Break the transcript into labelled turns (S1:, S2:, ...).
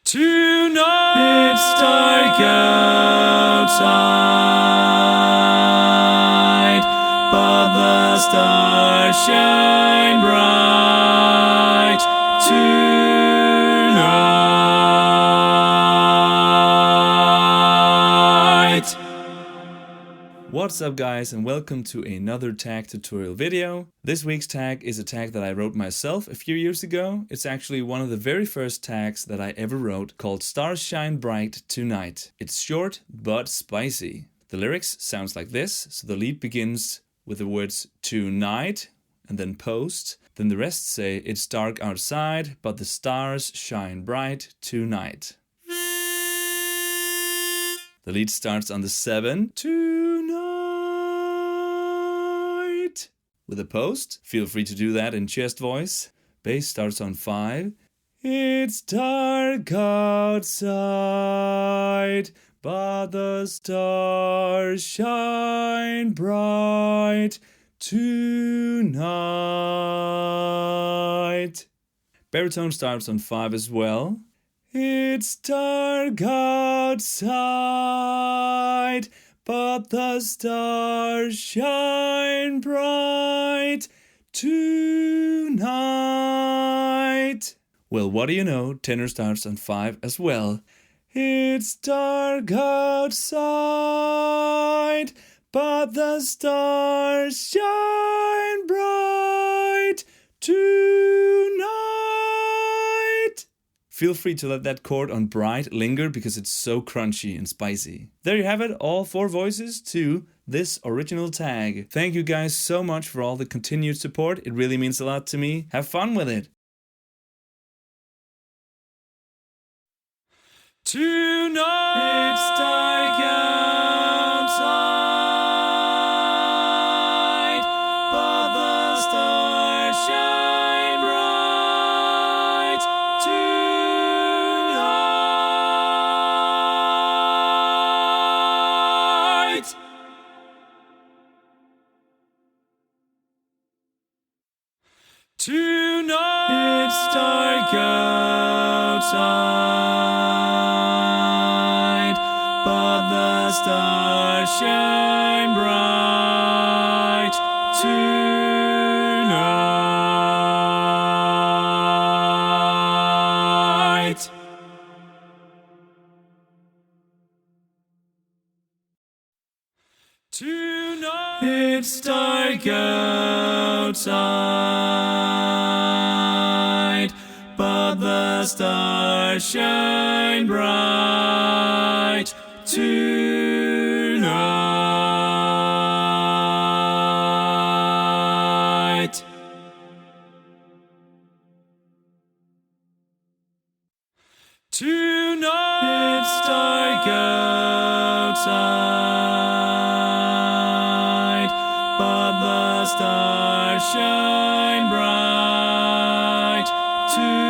S1: Tonight it's dark outside, but the stars shine bright tonight. What's up guys, and welcome to another tag tutorial video. This week's tag is a tag that I wrote myself a few years ago. It's actually one of the very first tags that I ever wrote, called Stars Shine Bright Tonight. It's short but spicy. The lyrics sounds like this. So the lead begins with the words tonight and then post. Then the rest say it's dark outside but the stars shine bright tonight. The lead starts on the 7 tonight with a post. Feel free to do that in chest voice. Bass starts on 5. It's dark outside, but the stars shine bright tonight. Baritone starts on 5 as well. It's dark outside, but the stars shine bright tonight. Well, what do you know? Tenor starts on 5 as well. It's dark outside, but the stars shine bright tonight. Feel free to let that chord on bright linger because it's so crunchy and spicy. There you have it, all 4 voices to this original tag. Thank you guys so much for all the continued support. It really means a lot to me. Have fun with it. Tonight it's dark outside, but the stars shine bright tonight. Tonight it's dark outside, but the stars shine bright tonight. Tonight it's dark outside, but the stars shine bright tonight. Tonight it's dark outside, but the stars shine bright tonight.